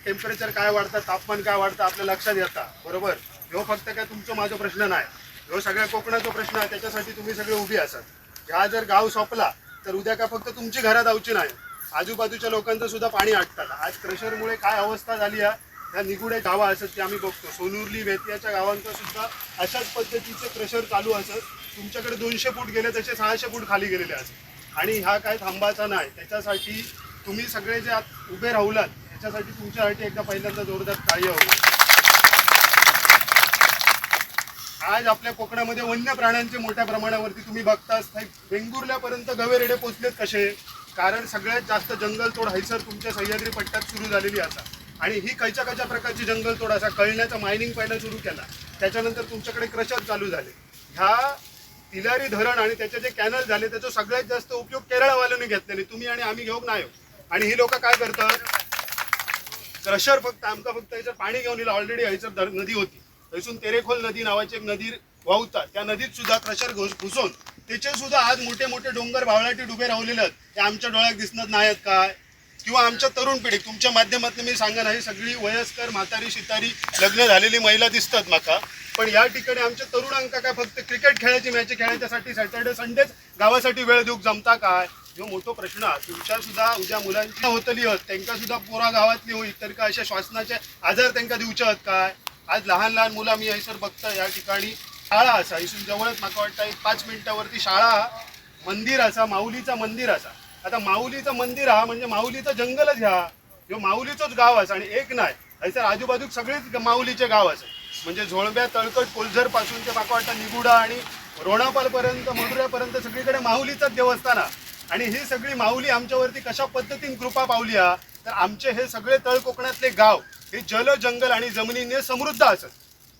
Temperature काय वाढतं, तापमान काय वाढतं आपल्या लक्षात येतं, बरोबर. ह्यो फक्त काय तुमचं माझा प्रश्न नाही, ह्यो सगळ्या कोकणाचा प्रश्न आहे. त्याच्यासाठी तुम्ही सगळे उभी असतात. ह्या जर गाव सोपला तर उद्या काय फक्त तुमची घरात आवची नाही, आजूबाजूच्या लोकांचं सुद्धा पाणी अटतात. आज क्रशरमुळे काय अवस्था झाली आहे, ह्या निगुडे गावं असत ते आम्ही बघतो. सोनुर्ली वेतियाच्या गावांचं सुद्धा अशाच पद्धतीचे क्रशर चालू असत. तुमच्याकडे 200 फूट गेले तसे 600 फूट खाली गेलेले असत. आणि हा काय थांबायचा नाही. त्याच्यासाठी तुम्ही सगळे जे उभे राहुलात त्याच्यासाठी तुमच्यासाठी एकदा पहिल्यांदा जोरदार टाळी हवी. आज आपल्या कोकणामध्ये वन्य प्राण्यांचे मोठ्या प्रमाणावरती तुम्ही बघताच. वेंगुर्ल्यापर्यंत गवेरेडे पोचलेत कसे, कारण सगळ्यात जास्त जंगलतोड हैसर तुमच्या सह्याद्री पट्ट्यात सुरू झालेली असा. आणि ही खयच्या प्रकारची जंगलतोड असा, कळण्याचा मायनिंग पहिला सुरू केला, त्याच्यानंतर तुमच्याकडे क्रशर चालू झाले. ह्या तिलारी धरण आणि त्याचे जे कॅनल झाले त्याचा सगळ्यात जास्त उपयोग केरळवाल्यांनी घेतलेले, तुम्ही आणि आम्ही घेऊन नाही. आणि ही लोक काय करतात, क्रशर फक्त याचं पाणी घेऊन येईल. ऑलरेडी हैसर नदी होती, थैसून तेरेखोल नदी नावाची एक नदी वाहतात. त्या नदीत सुद्धा क्रशर घुसून त्याचे सुद्धा आज मोठे मोठे डोंगर भावळाटी डुबे रावलेले आहेत. ते आमच्या डोळ्यात दिसत नाहीत काय, किंवा आमच्या तरुण पिढी तुमच्या माध्यमातून मी सांगा नाही, सगळी वयस्कर म्हातारी शितारी लग्न झालेली महिला दिसतात माका. पण या ठिकाणी आमच्या तरुणांका काय फक्त क्रिकेट खेळायची मॅच खेळण्यासाठी सॅटर्डे संडेच गावासाठी वेळ देऊक जमता काय, जो मोठा प्रश्न. तुमच्या सुद्धा उद्या मुलांची होतली आहेत, त्यांना सुद्धा पोरा गावातली होईल तर का अशा श्वासनाचे आजार त्यांना देऊचे आहेत काय. आज लहान लहान मुलं मी हैसर बघता या ठिकाणी शाळा असा, इथून जवळच माका वाटतं एक 5 मिनिटावरती शाळा, मंदिर असा, माऊलीचा मंदिर असा. आता माऊलीचं मंदिर हा म्हणजे माऊलीचं जंगलच ह्या, ह्यो माऊलीचंच गाव असं. आणि एक नाही, हैसर आजूबाजूक सगळेच माऊलीचे गाव असं. म्हणजे झोळब्या तळकट कोलझर पासून ते माका वाटतं निगुडा आणि रोणापालपर्यंत मधुऱ्यापर्यंत सगळीकडे माऊलीचंच देवस्थान आहे. आणि ही सगळी माऊली आमच्यावरती कशा पद्धतीने कृपा पावली हा, तर आमचे हे सगळे तळ कोकणातले गाव हे जल जंगल आणि जमिनीने समृद्ध असत.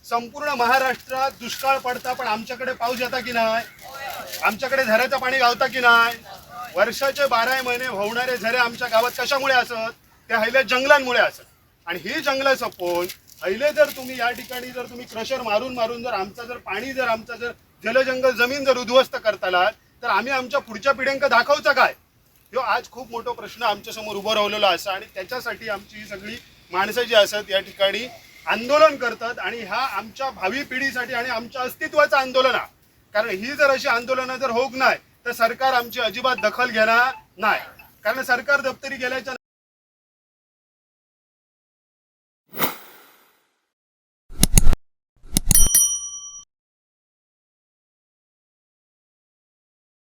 संपूर्ण महाराष्ट्रात दुष्काळ पडता पण आमच्याकडे पाऊस येता की नाही, आमच्याकडे झऱ्याचं पाणी गावता की नाही. वर्षाचे 12 महिने वाहणारे झरे आमच्या गावात कशामुळे असत, त्या हैले जंगलांमुळे असत. आणि ही जंगलं सपोन हैले जर तुम्ही या ठिकाणी जर तुम्ही क्रशर मारून मारून जर आमचा जर पाणी जर आमचा जर जलजंगल जमीन जर उद्ध्वस्त करतालात तर आम्ही आमच्या पुढच्या पिढ्यांका दाखवचा काय. ह्यो आज खूप मोठा प्रश्न आमच्या समोर उभं राहिलेला असा. आणि त्याच्यासाठी आमची ही सगळी माणसं जी असत या ठिकाणी आंदोलन करतात. आणि हा आमच्या भावी पिढीसाठी आणि आमच्या अस्तित्वाचं आंदोलन आहे. कारण ही जर अशी आंदोलनं जर होत नाही तर सरकार आमची अजिबात दखल घेणार नाही. कारण सरकार दप्तरी गेल्याच्या